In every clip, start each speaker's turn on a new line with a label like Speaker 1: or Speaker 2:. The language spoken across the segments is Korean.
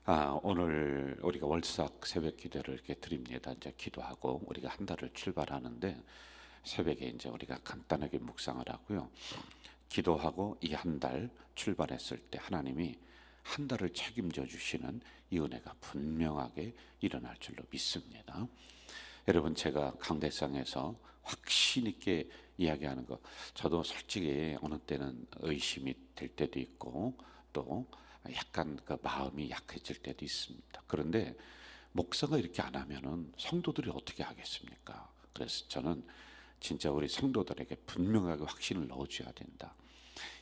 Speaker 1: 오늘 우리가 월삭 새벽 기도를 이렇게 드립니다. 이제 기도하고 우리가 한 달을 출발하는데 새벽에 이제 우리가 간단하게 묵상을 하고요. 기도하고 이 한 달 출발했을 때 하나님이 한 달을 책임져 주시는 이 은혜가 분명하게 일어날 줄로 믿습니다. 여러분, 제가 강대상에서 확신 있게 이야기하는 거, 저도 솔직히 어느 때는 의심이 될 때도 있고 또 약간 그 마음이 약해질 때도 있습니다. 그런데 목사가 이렇게 안 하면은 성도들이 어떻게 하겠습니까? 그래서 저는 진짜 우리 성도들에게 분명하게 확신을 넣어줘야 된다.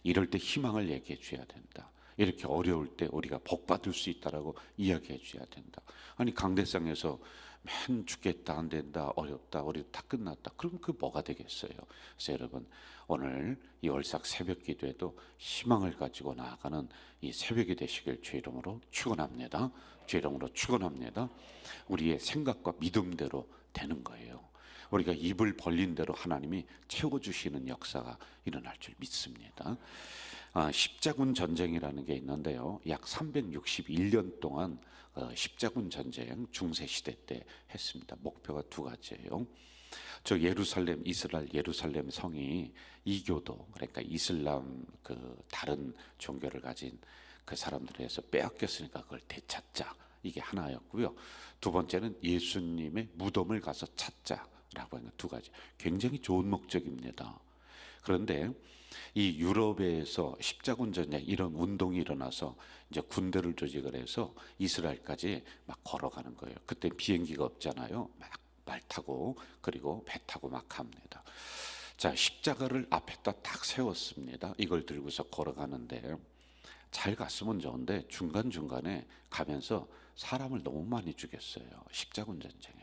Speaker 1: 이럴 때 희망을 얘기해 줘야 된다. 이렇게 어려울 때 우리가 복 받을 수 있다라고 이야기해 줘야 된다. 아니, 강대상에서 맨 죽겠다, 안 된다, 어렵다, 우리 다 끝났다. 그럼 그 뭐가 되겠어요? 그래서 여러분, 오늘 이 월삭 새벽 기도에도 희망을 가지고 나아가는 이 새벽이 되시길 주 이름으로 축원합니다. 주 이름으로 축원합니다. 우리의 생각과 믿음대로 되는 거예요. 우리가 입을 벌린 대로 하나님이 채워주시는 역사가 일어날 줄 믿습니다. 십자군 전쟁이라는 게 있는데요, 약 361년 동안 십자군 전쟁 중세시대 때 했습니다. 목표가 두 가지예요. 저 예루살렘, 이스라엘 예루살렘 성이 이교도, 그러니까 이슬람 그 다른 종교를 가진 그 사람들에서 빼앗겼으니까 그걸 되찾자, 이게 하나였고요. 두 번째는 예수님의 무덤을 가서 찾자라고 하는 두 가지, 굉장히 좋은 목적입니다. 그런데 이 유럽에서 십자군 전쟁 이런 운동이 일어나서 이제 군대를 조직을 해서 이스라엘까지 막 걸어가는 거예요. 그때 비행기가 없잖아요. 막 말 타고 그리고 배 타고 막 갑니다. 자, 십자가를 앞에다 딱 세웠습니다. 이걸 들고서 걸어가는데 잘 갔으면 좋은데 중간중간에 가면서 사람을 너무 많이 죽였어요. 십자군 전쟁에.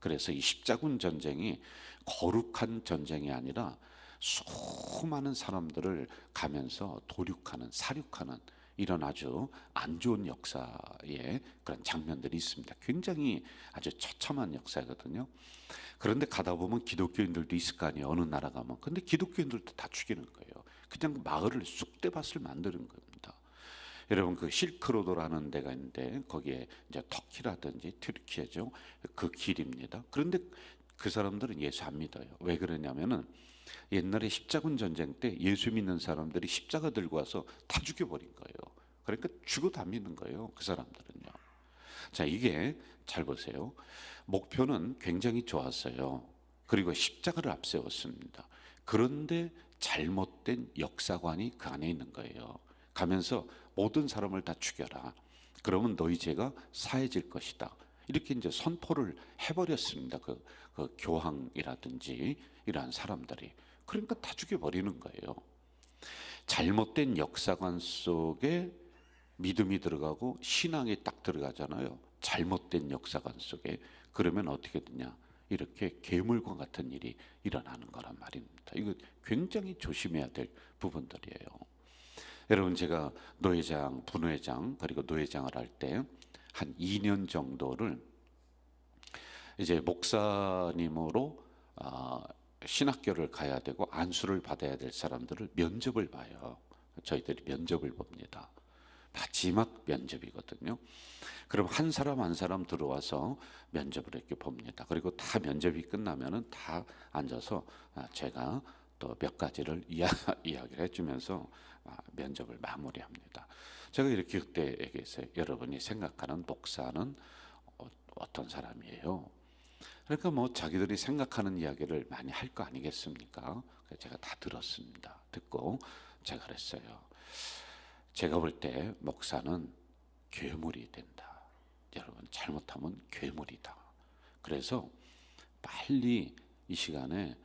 Speaker 1: 그래서 이 십자군 전쟁이 거룩한 전쟁이 아니라 수많은 사람들을 가면서 도륙하는, 사륙하는 이런 아주 안 좋은 역사의 그런 장면들이 있습니다. 굉장히 아주 처참한 역사거든요. 그런데 가다 보면 기독교인들도 있을 거 아니에요. 어느 나라 가면. 근데 기독교인들도 다 죽이는 거예요. 그냥 마을을 쑥대밭을 만드는 겁니다. 여러분, 그 실크로드라는 데가 있는데 거기에 이제 터키라든지 튀르키예죠. 그 길입니다. 그런데 그 사람들은 예수 안 믿어요. 왜 그러냐면은 옛날에 십자군 전쟁 때 예수 믿는 사람들이 십자가 들고 와서 다 죽여버린 거예요. 그러니까 죽어도 안 믿는 거예요, 그 사람들은요. 자, 이게 잘 보세요. 목표는 굉장히 좋았어요. 그리고 십자가를 앞세웠습니다. 그런데 잘못된 역사관이 그 안에 있는 거예요. 가면서 모든 사람을 다 죽여라. 그러면 너희 죄가 사해질 것이다. 이렇게 이제 선포를 해버렸습니다. 그 교황이라든지 이러한 사람들이. 그러니까 다 죽여버리는 거예요. 잘못된 역사관 속에 믿음이 들어가고 신앙이 딱 들어가잖아요. 잘못된 역사관 속에. 그러면 어떻게 되냐? 이렇게 괴물과 같은 일이 일어나는 거란 말입니다. 이거 굉장히 조심해야 될 부분들이에요. 여러분, 제가 노회장, 분회장 그리고 노회장을 할 때 한 2년 정도를 이제 목사님으로 신학교를 가야 되고 안수를 받아야 될 사람들을 면접을 봐요. 저희들이 면접을 봅니다. 마지막 면접이거든요. 그럼 한 사람 한 사람 들어와서 면접을 이렇게 봅니다. 그리고 다 면접이 끝나면은 다 앉아서 제가 또 몇 가지를 이야기를 해주면서 면접을 마무리합니다. 제가 이렇게 그때 얘기했어요. 여러분이 생각하는 목사는 어떤 사람이에요? 그러니까 뭐 자기들이 생각하는 이야기를 많이 할 거 아니겠습니까? 그래서 제가 다 들었습니다. 듣고 제가 그랬어요. 제가 볼 때 목사는 괴물이 된다. 여러분, 잘못하면 괴물이다. 그래서 빨리 이 시간에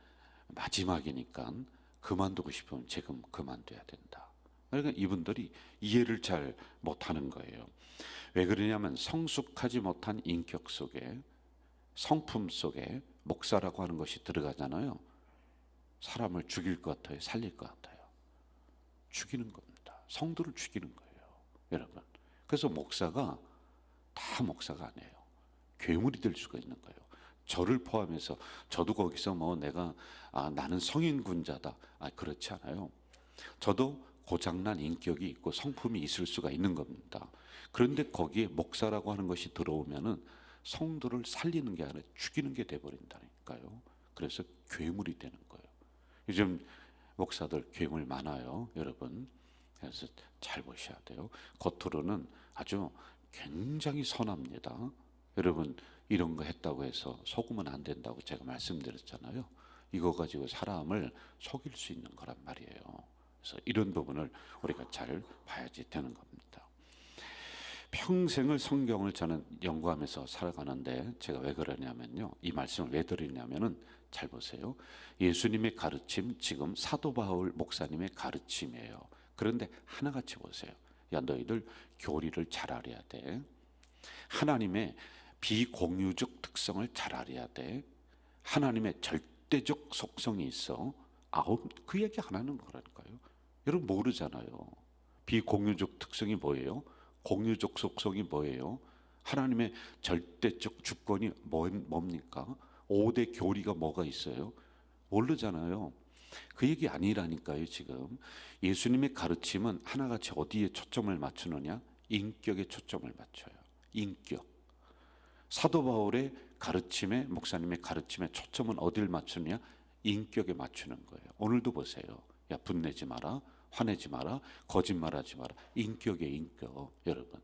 Speaker 1: 마지막이니까 그만두고 싶으면 지금 그만둬야 된다. 그러니까 이분들이 이해를 잘 못하는 거예요. 왜 그러냐면 성숙하지 못한 인격 속에, 성품 속에 목사라고 하는 것이 들어가잖아요. 사람을 죽일 것 같아요, 살릴 것 같아요. 죽이는 겁니다. 성도를 죽이는 거예요, 여러분. 그래서 목사가 다 목사가 아니에요. 괴물이 될 수가 있는 거예요. 저를 포함해서. 저도 거기서 뭐 내가 나는 성인군자다, 그렇지 않아요. 저도 고장난 인격이 있고 성품이 있을 수가 있는 겁니다. 그런데 거기에 목사라고 하는 것이 들어오면은 성도를 살리는 게 아니라 죽이는 게 돼버린다니까요. 그래서 괴물이 되는 거예요. 요즘 목사들 괴물 많아요, 여러분. 그래서 잘 보셔야 돼요. 겉으로는 아주 굉장히 선합니다. 여러분, 이런 거 했다고 해서 속으면 안 된다고 제가 말씀드렸잖아요. 이거 가지고 사람을 속일 수 있는 거란 말이에요. 그래서 이런 부분을 우리가 잘 봐야지 되는 겁니다. 평생을 성경을 저는 연구하면서 살아가는데 제가 왜 그러냐면요, 이 말씀을 왜 드리냐면은 잘 보세요. 예수님의 가르침, 지금 사도 바울 목사님의 가르침이에요. 그런데 하나같이 보세요. 야, 너희들 교리를 잘 알아야 돼. 하나님의 비공유적 특성을 잘 알아야 돼. 하나님의 절대적 속성이 있어. 그 얘기 안 하는 거라니까요. 여러분 모르잖아요. 비공유적 특성이 뭐예요? 공유적 속성이 뭐예요? 하나님의 절대적 주권이 뭡니까? 5대 교리가 뭐가 있어요? 모르잖아요. 그 얘기 아니라니까요. 지금 예수님의 가르침은 하나같이 어디에 초점을 맞추느냐? 인격에 초점을 맞춰요. 인격. 사도 바울의 가르침에, 목사님의 가르침에 초점은 어디를 맞추느냐? 인격에 맞추는 거예요. 오늘도 보세요. 야, 분내지 마라, 화내지 마라, 거짓말하지 마라. 인격의 인격, 여러분.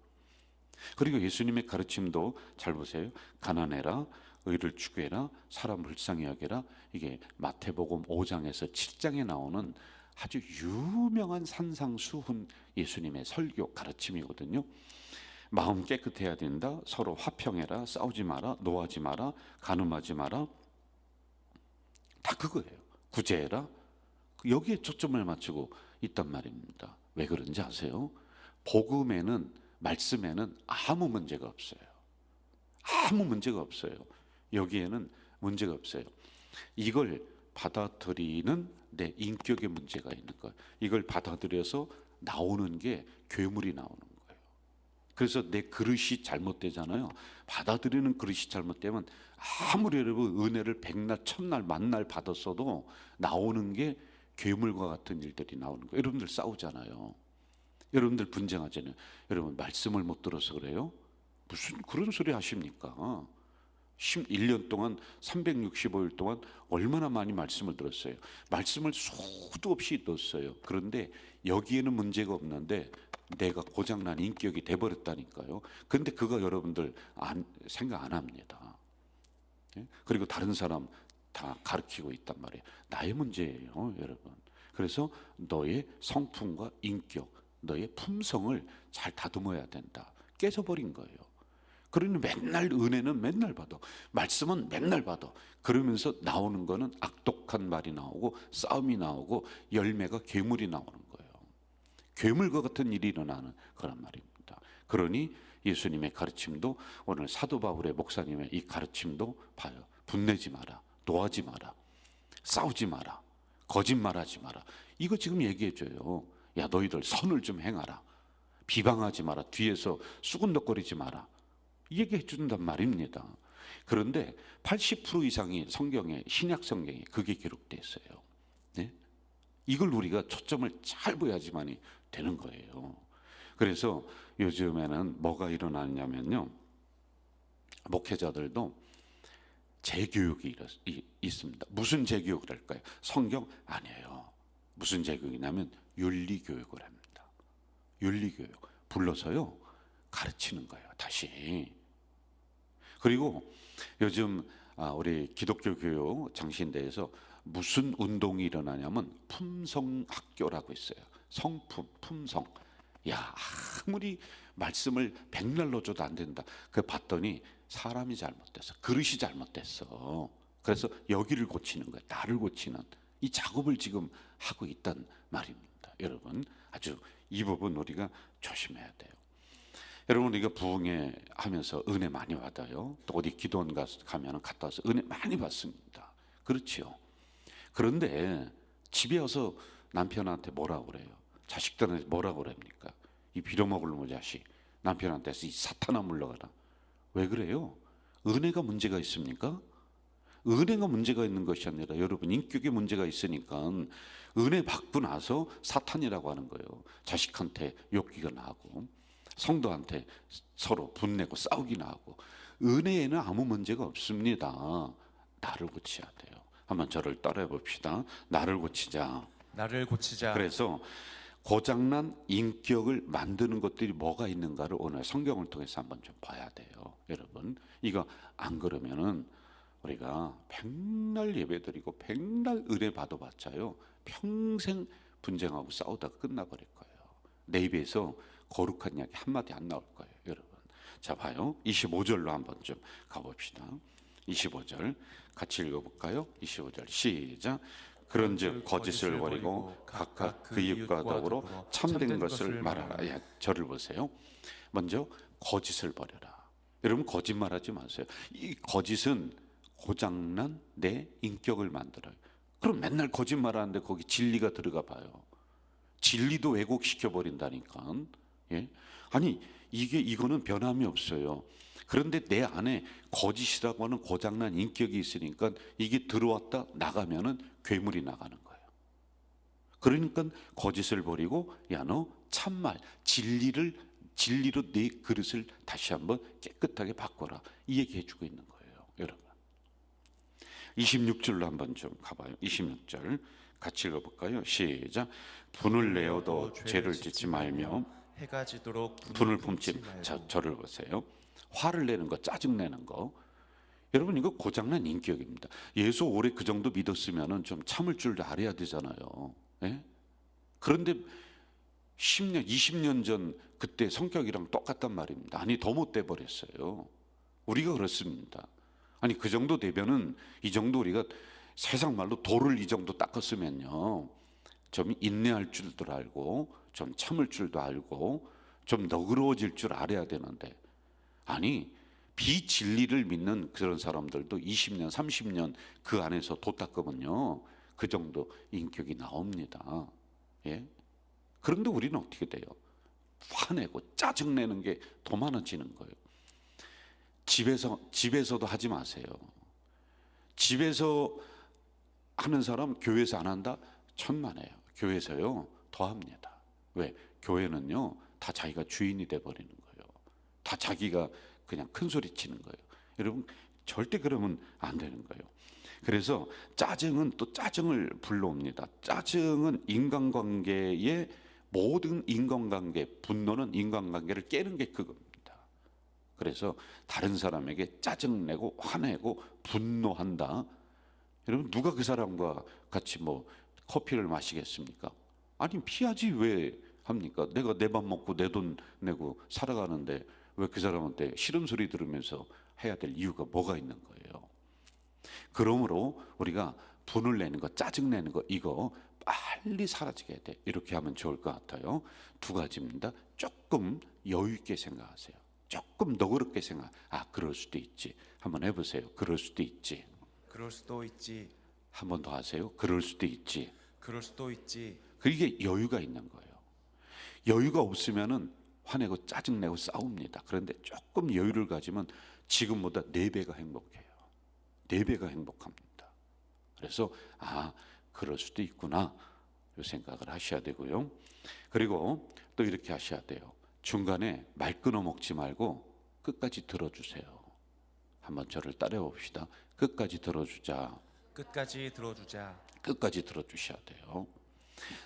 Speaker 1: 그리고 예수님의 가르침도 잘 보세요. 가난해라, 의를 추구해라, 사람 불쌍히 여겨라. 이게 마태복음 5장에서 7장에 나오는 아주 유명한 산상수훈 예수님의 설교 가르침이거든요. 마음 깨끗해야 된다. 서로 화평해라. 싸우지 마라. 노하지 마라. 간음하지 마라. 다 그거예요. 구제해라. 여기에 초점을 맞추고 있단 말입니다. 왜 그런지 아세요? 복음에는, 말씀에는 아무 문제가 없어요. 아무 문제가 없어요. 여기에는 문제가 없어요. 이걸 받아들이는 내 인격에 문제가 있는 거예요. 이걸 받아들여서 나오는 게 괴물이 나오는 거예요. 그래서 내 그릇이 잘못되잖아요. 받아들이는 그릇이 잘못되면 아무리 여러분 은혜를 백날 천날 만날 받았어도 나오는 게 괴물과 같은 일들이 나오는 거예요. 여러분들 싸우잖아요. 여러분들 분쟁하잖아요. 여러분 말씀을 못 들어서 그래요? 무슨 그런 소리 하십니까? 1년 동안 365일 동안 얼마나 많이 말씀을 들었어요. 말씀을 수도 없이 듣었어요. 그런데 여기에는 문제가 없는데 내가 고장난 인격이 돼버렸다니까요. 근데 그거 여러분들 생각 안 합니다. 그리고 다른 사람 다 가르치고 있단 말이에요. 나의 문제예요, 여러분. 그래서 너의 성품과 인격, 너의 품성을 잘 다듬어야 된다. 깨져버린 거예요. 그러니 맨날 은혜는 맨날 받아, 말씀은 맨날 받아. 그러면서 나오는 거는 악독한 말이 나오고 싸움이 나오고 열매가 괴물이 나오는 거예요. 괴물과 같은 일이 일어나는 그런 말입니다. 그러니 예수님의 가르침도, 오늘 사도 바울의 목사님의 이 가르침도 봐요. 분내지 마라, 노하지 마라, 싸우지 마라, 거짓말하지 마라. 이거 지금 얘기해줘요. 야, 너희들 선을 좀 행하라, 비방하지 마라, 뒤에서 수군덕거리지 마라. 이 얘기해 준단 말입니다. 그런데 80% 이상이 성경에, 신약 성경에 그게 기록되어 있어요. 네? 이걸 우리가 초점을 잘 보야지만이 되는 거예요. 그래서 요즘에는 뭐가 일어나냐면요, 목회자들도 재교육이 있습니다. 무슨 재교육을 할까요? 성경 아니에요. 무슨 재교육이냐면 윤리교육을 합니다. 윤리교육 불러서요 가르치는 거예요, 다시. 그리고 요즘 우리 기독교 교육 장신대에서 무슨 운동이 일어나냐면 품성학교라고 있어요. 성품, 품성. 야, 아무리 말씀을 백날 넣어줘도 안 된다. 그 봤더니 사람이 잘못됐어, 그릇이 잘못됐어. 그래서 여기를 고치는 거예요. 나를 고치는 이 작업을 지금 하고 있단 말입니다. 여러분, 아주 이 부분 우리가 조심해야 돼요. 여러분, 우리가 부흥회 하면서 은혜 많이 받아요. 또 어디 기도원 가면 갔다 와서 은혜 많이 받습니다. 그렇지요. 그런데 집에 와서 남편한테 뭐라고 그래요? 자식들한테 뭐라고 그럽니까? 이 빌어먹을 놈의 자식, 남편한테 이 사탄아 물러가라. 왜 그래요? 은혜가 문제가 있습니까? 은혜가 문제가 있는 것이 아니라 여러분 인격에 문제가 있으니까 은혜 받고 나서 사탄이라고 하는 거예요. 자식한테 욕기가 나고 성도한테 서로 분내고 싸우기나 하고. 은혜에는 아무 문제가 없습니다. 나를 고쳐야 돼요. 한번 저를 따라해 봅시다. 나를 고치자.
Speaker 2: 나를 고치자.
Speaker 1: 그래서 고장난 인격을 만드는 것들이 뭐가 있는가를 오늘 성경을 통해서 한번 좀 봐야 돼요. 여러분 이거 안 그러면은 우리가 백날 예배드리고 백날 은혜 받아봤자요 평생 분쟁하고 싸우다가 끝나버릴 거예요. 내 입에서 거룩한 이야기 한마디 안 나올 거예요. 여러분 자 봐요. 25절로 한번 좀 가봅시다. 25절 같이 읽어볼까요? 25절 시작. 그런즉 거짓을 버리고 각각 그 이웃과 더불어 참된 것을 말하라. 야, 저를 보세요. 먼저 거짓을 버려라. 여러분 거짓말하지 마세요. 이 거짓은 고장난 내 인격을 만들어요. 그럼 맨날 거짓말하는데 거기 진리가 들어가 봐요. 진리도 왜곡시켜 버린다니까. 예? 아니 이거는 변함이 없어요. 그런데 내 안에 거짓이라고 하는 고장난 인격이 있으니까 이게 들어왔다 나가면은 괴물이 나가는 거예요. 그러니까 거짓을 버리고 야 너 참말 진리로 네 그릇을 다시 한번 깨끗하게 바꿔라. 이 얘기 해주고 있는 거예요. 여러분 26절로 한번 좀 가봐요. 26절 같이 읽어볼까요? 시작. 분을 내어도 죄를 짓지 말며
Speaker 2: 해가 지도록
Speaker 1: 분을 품지. 자, 저를 보세요. 화를 내는 거, 짜증 내는 거. 여러분 이거 고장난 인격입니다. 예수 오래 그 정도 믿었으면은 좀 참을 줄 알아야 되잖아요. 예? 그런데 10년, 20년 전 그때 성격이랑 똑같단 말입니다. 아니 더 못돼 버렸어요. 우리가 그렇습니다. 아니 그 정도 되면은 이 정도 우리가 세상 말로 돌을 이 정도 닦았으면요 좀 인내할 줄도 알고 좀 참을 줄도 알고 좀 너그러워질 줄 알아야 되는데 아니 비진리를 믿는 그런 사람들도 20년 30년 그 안에서 도 닦으면요 그 정도 인격이 나옵니다. 예? 그런데 우리는 어떻게 돼요? 화내고 짜증내는 게 더 많아지는 거예요. 집에서도 하지 마세요. 집에서 하는 사람 교회에서 안 한다? 천만에요. 교회에서요 더 합니다. 왜? 교회는요 다 자기가 주인이 돼 버리는 거예요. 다 자기가 그냥 큰 소리 치는 거예요. 여러분 절대 그러면 안 되는 거예요. 그래서 짜증은 또 짜증을 불러옵니다. 짜증은 인간관계의 모든 인간관계, 분노는 인간관계를 깨는 게 그겁니다. 그래서 다른 사람에게 짜증내고 화내고 분노한다. 여러분 누가 그 사람과 같이 뭐 커피를 마시겠습니까? 아니 피하지 왜 합니까? 내가 내 밥 먹고 내 돈 내고 살아가는데 왜 그 사람한테 싫은 소리 들으면서 해야 될 이유가 뭐가 있는 거예요? 그러므로 우리가 분을 내는 거, 짜증 내는 거 이거 빨리 사라지게 돼. 이렇게 하면 좋을 것 같아요. 두 가지입니다. 조금 여유 있게 생각하세요. 조금 너그럽게 생각. 아, 그럴 수도 있지. 한번 해보세요. 그럴 수도 있지.
Speaker 2: 그럴 수도 있지.
Speaker 1: 한 번 더 하세요. 그럴 수도 있지.
Speaker 2: 그럴 수도 있지.
Speaker 1: 그게 여유가 있는 거예요. 여유가 없으면은 화내고 짜증내고 싸웁니다. 그런데 조금 여유를 가지면 지금보다 4배가 행복해요. 4배가 행복합니다. 그래서 아, 그럴 수도 있구나. 이 생각을 하셔야 되고요. 그리고 또 이렇게 하셔야 돼요. 중간에 말 끊어 먹지 말고 끝까지 들어주세요. 한번 저를 따라해 봅시다. 끝까지 들어주자.
Speaker 2: 끝까지 들어주자.
Speaker 1: 끝까지 들어주셔야 돼요.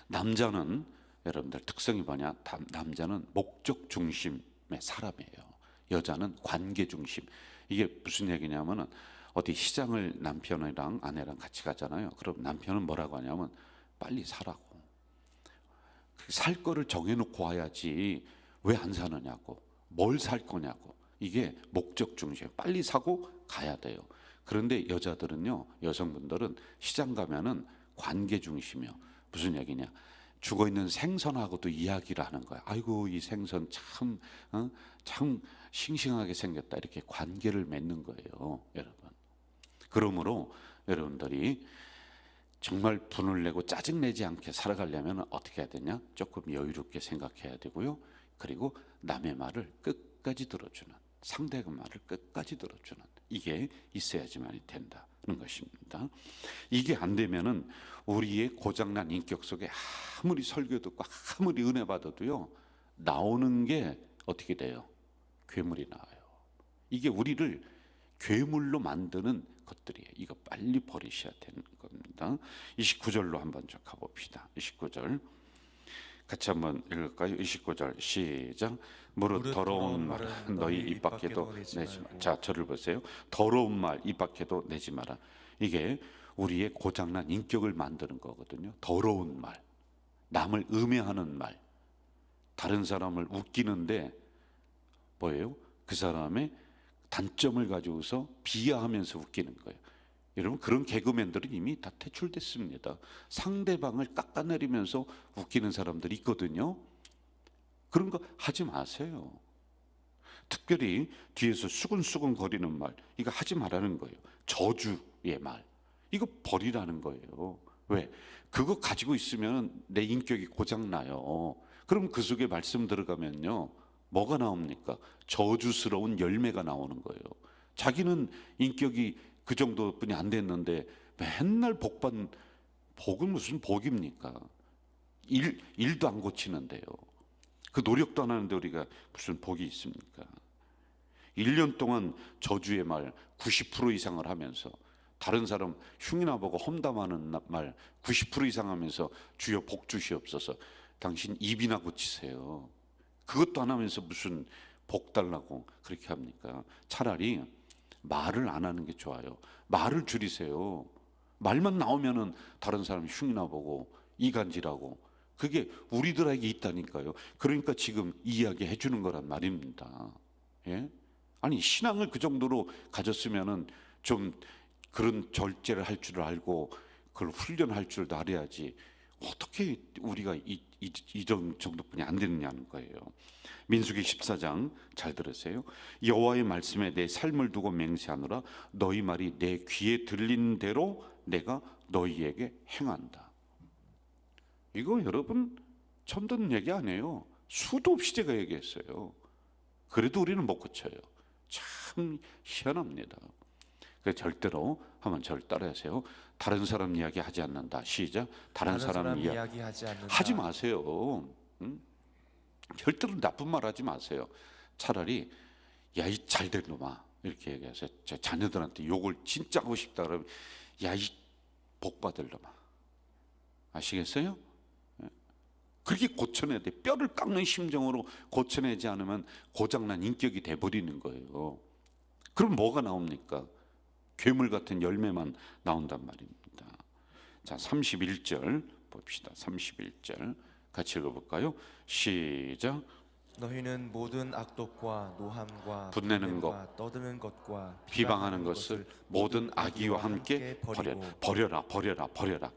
Speaker 1: 남자는 여러분들 특성이 뭐냐? 남자는 목적 중심의 사람이에요. 여자는 관계 중심. 이게 무슨 얘기냐면은 어디 시장을 남편이랑 아내랑 같이 가잖아요. 그럼 남편은 뭐라고 하냐면 빨리 사라고. 살 거를 정해놓고 와야지 왜 안 사느냐고. 뭘 살 거냐고. 이게 목적 중심. 빨리 사고 가야 돼요. 그런데 여자들은요, 여성분들은 시장 가면은 관계 중심이요. 무슨 얘기냐? 죽어 있는 생선하고도 이야기를 하는 거야. 아이고 이 생선 참 싱싱하게 생겼다. 이렇게 관계를 맺는 거예요, 여러분. 그러므로 여러분들이 정말 분을 내고 짜증 내지 않게 살아가려면 어떻게 해야 되냐? 조금 여유롭게 생각해야 되고요. 그리고 남의 말을 끝까지 들어주는, 상대의 말을 끝까지 들어주는 이게 있어야지만이 된다. 것입니다. 이게 안 되면은 우리의 고장난 인격 속에 아무리 설교 듣고 아무리 은혜 받아도요, 나오는 게 어떻게 돼요? 괴물이 나와요. 이게 우리를 괴물로 만드는 것들이에요. 이거 빨리 버리셔야 되는 겁니다. 29절로 한번 좀 가봅시다. 29절 같이 한번 읽을까요? 29절 시작. 무릇 더러운 말은 너희 입 밖에도 내지 마라. 자, 저를 보세요. 더러운 말 입 밖에도 내지 마라. 이게 우리의 고장난 인격을 만드는 거거든요. 더러운 말, 남을 음해하는 말, 다른 사람을 웃기는데 뭐예요? 그 사람의 단점을 가지고서 비하하면서 웃기는 거예요. 여러분, 그런 개그맨들은 이미 다 퇴출됐습니다. 상대방을 깎아내리면서 웃기는 사람들이 있거든요. 그런 거 하지 마세요. 특별히 뒤에서 수근수근 거리는 말, 이거 하지 말라는 거예요. 저주의 말, 이거 버리라는 거예요. 왜? 그거 가지고 있으면 내 인격이 고장나요. 그럼 그 속에 말씀 들어가면요, 뭐가 나옵니까? 저주스러운 열매가 나오는 거예요. 자기는 인격이 그 정도뿐이 안 됐는데 맨날 복은 무슨 복입니까? 일도 안 고치는데요. 그 노력도 안 하는데 우리가 무슨 복이 있습니까? 1년 동안 저주의 말 90% 이상을 하면서 다른 사람 흉이나 보고 험담하는 말 90% 이상 하면서 주여 복 주시옵소서. 당신 입이나 고치세요. 그것도 안 하면서 무슨 복 달라고 그렇게 합니까? 차라리 말을 안 하는 게 좋아요. 말을 줄이세요. 말만 나오면은 다른 사람이 흉이나 보고 이간질하고, 그게 우리들에게 있다니까요. 그러니까 지금 이야기 해주는 거란 말입니다. 예? 아니, 신앙을 그 정도로 가졌으면은 좀 그런 절제를 할 줄 알고 그걸 훈련할 줄도 알아야지. 어떻게 우리가 이 정도뿐이 안 되느냐는 거예요. 민수기 14장 잘 들으세요. 여호와의 말씀에 내 삶을 두고 맹세하노라. 너희 말이 내 귀에 들리는 대로 내가 너희에게 행한다. 이거 여러분 처음 듣는 얘기 아니에요. 수도 없이 제가 얘기했어요. 그래도 우리는 못 고쳐요. 참 희한합니다. 절대로 한번 저를 따라하세요. 다른 사람 이야기 하지 않는다. 시작. 다른 사람 이야기
Speaker 2: 하지 않는다.
Speaker 1: 하지 마세요. 응? 절대로 나쁜 말 하지 마세요. 차라리 야, 이 잘된 놈아 이렇게 얘기해서 제 자녀들한테 욕을 진짜 하고 싶다 그러면 야, 이 복 받을 놈아. 아시겠어요? 그렇게 고쳐내야 돼. 뼈를 깎는 심정으로 고쳐내지 않으면 고장난 인격이 돼버리는 거예요. 그럼 뭐가 나옵니까? 괴물 같은 열매만 나온단 말입니다. 자, 31절 봅시다. 31절 같이 읽어볼까요? 시작.
Speaker 2: 너희는 모든 악독과 노함과
Speaker 1: 분내는
Speaker 2: 분냄과 떠드는 것과
Speaker 1: 비방하는 것을 모든 악의와 함께 버려라.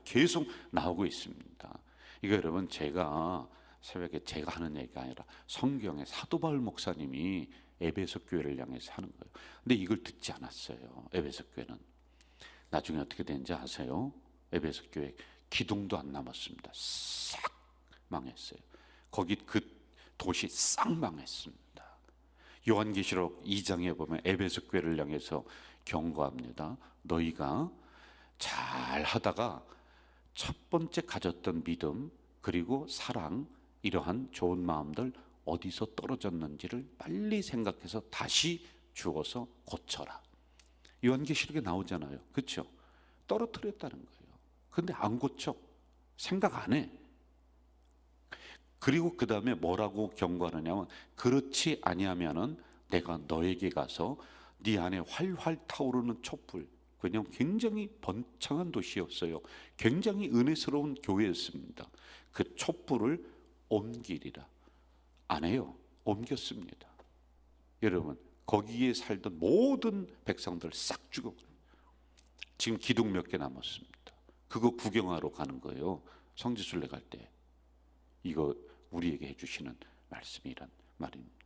Speaker 1: 계속 나오고 있습니다. 이거 여러분, 제가 새벽에 제가 하는 얘기가 아니라 성경의 사도 바울 목사님이 에베소 교회를 향해서 하는 거예요. 근데 이걸 듣지 않았어요. 에베소 교회는 나중에 어떻게 된지 아세요? 에베소 교회 기둥도 안 남았습니다. 싹 망했어요. 거기 그 도시 싹 망했습니다. 요한계시록 2장에 보면 에베소 교회를 향해서 경고합니다. 너희가 잘 하다가 첫 번째 가졌던 믿음 그리고 사랑, 이러한 좋은 마음들 어디서 떨어졌는지를 빨리 생각해서 다시 주어서 고쳐라. 요한계시록에 나오잖아요. 그렇죠? 떨어뜨렸다는 거예요. 근데 안 고쳐. 생각 안 해. 그리고 그 다음에 뭐라고 경고하느냐면, 그렇지 아니하면은 내가 너에게 가서 네 안에 활활 타오르는 촛불, 왜냐하면 굉장히 번창한 도시였어요. 굉장히 은혜스러운 교회였습니다. 그 촛불을 옮기리라. 안 해요. 옮겼습니다. 여러분, 거기에 살던 모든 백성들 싹 죽어버려요. 지금 기둥 몇 개 남았습니다. 그거 구경하러 가는 거예요. 성지순례 갈 때. 이거 우리에게 해주시는 말씀이란 말입니다.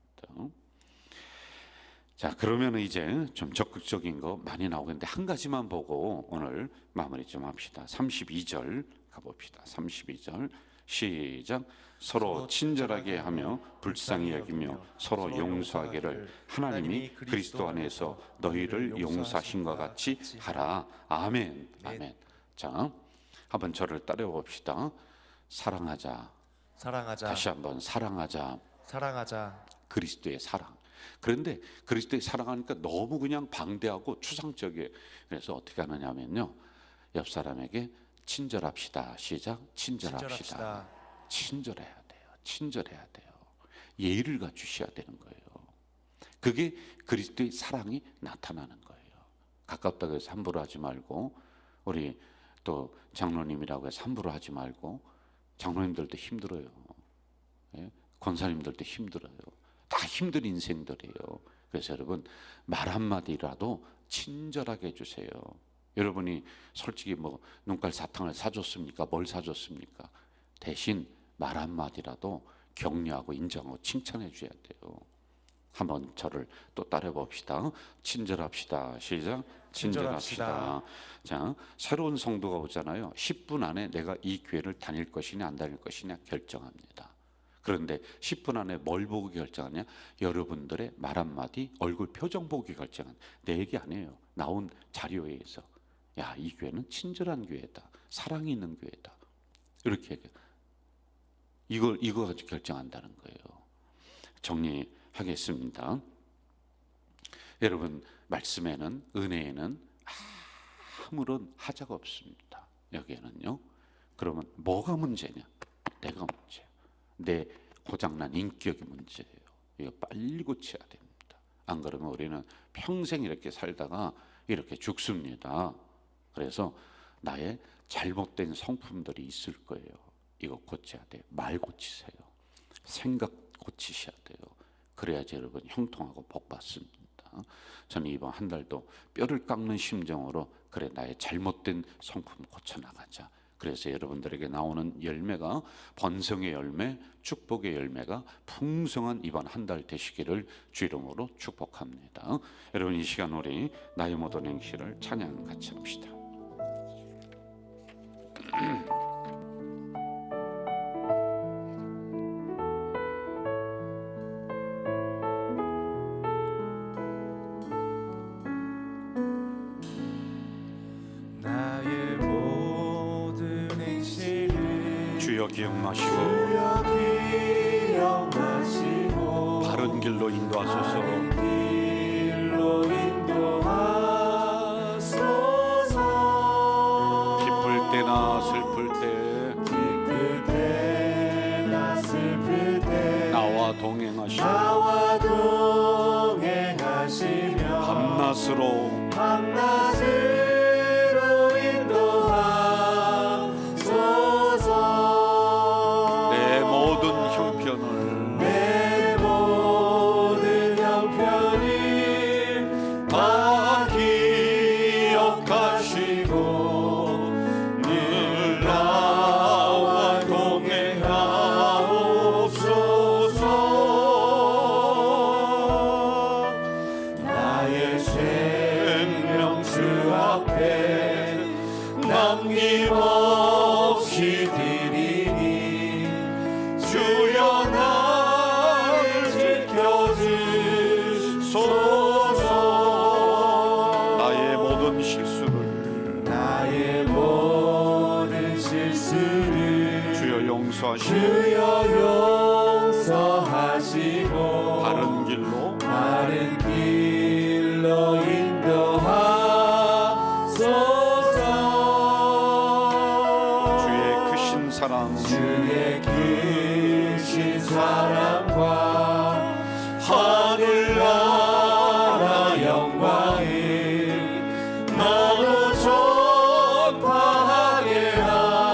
Speaker 1: 자, 그러면 이제 좀 적극적인 거 많이 나오겠는데 한 가지만 보고 오늘 마무리 좀 합시다. 32절 가봅시다. 32절 시작. 서로 친절하게 하며 불쌍히 여기며 서로 용서하기를 하나님이 그리스도 안에서 너희를 용서하신 것 같이 하라. 아멘. 아멘. 자, 한번 저를 따라해 봅시다. 사랑하자.
Speaker 2: 사랑하자.
Speaker 1: 다시 한번 사랑하자.
Speaker 2: 사랑하자.
Speaker 1: 그리스도의 사랑. 그런데 그리스도의 사랑하니까 너무 그냥 방대하고 추상적이에요. 그래서 어떻게 하느냐면요, 옆 사람에게 친절합시다. 시작. 친절합시다. 친절해야 돼요. 친절해야 돼요. 예의를 갖추셔야 되는 거예요. 그게 그리스도의 사랑이 나타나는 거예요. 가깝다고 해서 함부로 하지 말고, 우리 또 장로님이라고 해서 함부로 하지 말고, 장로님들도 힘들어요. 예? 권사님들도 힘들어요. 다 힘든 인생들이에요. 그래서 여러분, 말 한마디라도 친절하게 해주세요. 여러분이 솔직히 뭐 눈깔 사탕을 사줬습니까? 뭘 사줬습니까? 대신 말 한마디라도 격려하고 인정하고 칭찬해 줘야 돼요. 한번 저를 또 따라해 봅시다. 친절합시다. 시작. 친절합시다. 자, 새로운 성도가 오잖아요. 10분 안에 내가 이 교회를 다닐 것이냐 안 다닐 것이냐 결정합니다. 그런데 10분 안에 뭘 보고 결정하냐? 여러분들의 말 한마디, 얼굴 표정 보고 결정한. 내 얘기 아니에요. 나온 자료에 의해서. 야, 이 교회는 친절한 교회다. 사랑이 있는 교회다. 이렇게 이거 가지고 결정한다는 거예요. 정리하겠습니다. 여러분, 말씀에는, 은혜에는 아무런 하자가 없습니다. 여기에는요. 그러면 뭐가 문제냐? 내가 문제야. 내 고장난 인격이 문제예요. 이거 빨리 고쳐야 됩니다. 안 그러면 우리는 평생 이렇게 살다가 이렇게 죽습니다. 그래서 나의 잘못된 성품들이 있을 거예요. 이거 고쳐야 돼요. 말 고치세요. 생각 고치셔야 돼요. 그래야지 여러분 형통하고 복 받습니다. 저는 이번 한 달도 뼈를 깎는 심정으로 그래, 나의 잘못된 성품 고쳐나가자. 그래서 여러분들에게 나오는 열매가 번성의 열매, 축복의 열매가 풍성한 이번 한 달 되시기를 주 이름으로 축복합니다. 여러분, 이 시간 우리 나의 모든 행실을 찬양 같이 합시다.
Speaker 2: 나의 모든 행실을
Speaker 1: 주여 기억마시고 바른 길로 인도하소서.
Speaker 2: 길로 인도하소서.
Speaker 1: 기쁠 때나 슬플 때
Speaker 2: 기쁠 때나 슬플 때
Speaker 1: 나와 동행하시고 밤낮으로
Speaker 2: 인도하소서.
Speaker 1: 내 모든 형편을 다 기억하시고 늘 나와 동행하옵소서.
Speaker 2: 나의 생명 주 앞에 남김없이 드리니 주여 나를 지켜주소서.
Speaker 1: 나의 모든 실수를 주여 용서하시고 바른 길로
Speaker 2: 인도하소서.
Speaker 1: 주의 크신
Speaker 2: 사랑과 하늘나라 영광을 나로 전파하게 하소서.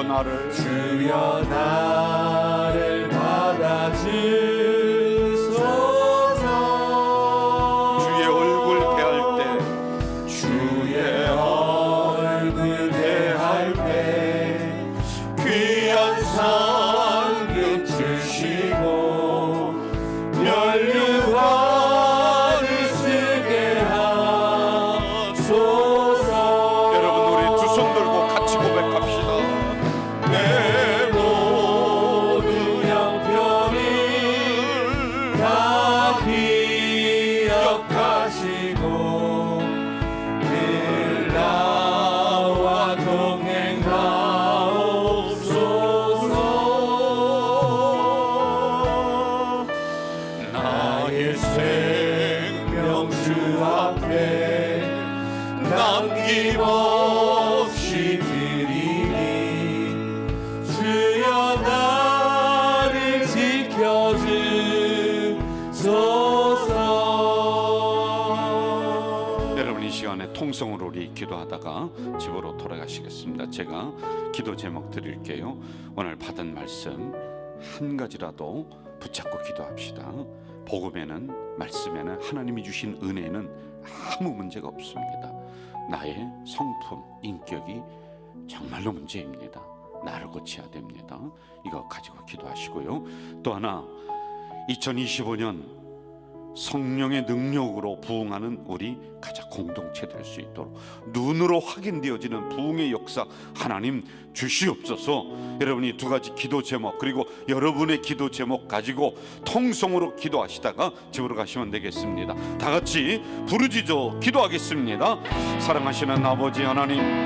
Speaker 1: 나를
Speaker 2: 주여 나를 받아주소서.
Speaker 1: 주의 얼굴 대할 때
Speaker 2: 주의 얼굴 대할 때 귀한 상급 주시고 면류관을 쓰게 하소서.
Speaker 1: 여러분 우리 두 손 들고 같이 고백합시다.
Speaker 2: 내 모든 형편을 다 기억하시고 늘 나와 동행하옵소서. 나의 생명 주 앞에 남김없이 드리니 주여 나를 지켜주소서.
Speaker 1: 여러분 이 시간에 통성으로 우리 기도하다가 집으로 돌아가시겠습니다. 제가 기도 제목 드릴게요. 오늘 받은 말씀 한 가지라도 붙잡고 기도합시다. 복음에는, 말씀에는, 하나님이 주신 은혜는 아무 문제가 없습니다. 나의 성품, 인격이 정말로 문제입니다. 나를 고쳐야 됩니다. 이거 가지고 기도하시고요. 또 하나, 2025년 성령의 능력으로 부흥하는 우리 가자 공동체 될 수 있도록 눈으로 확인되어지는 부흥의 역사 하나님 주시옵소서. 여러분이 두 가지 기도 제목 그리고 여러분의 기도 제목 가지고 통성으로 기도하시다가 집으로 가시면 되겠습니다. 다 같이 부르짖어 기도하겠습니다. 사랑하시는 아버지 하나님,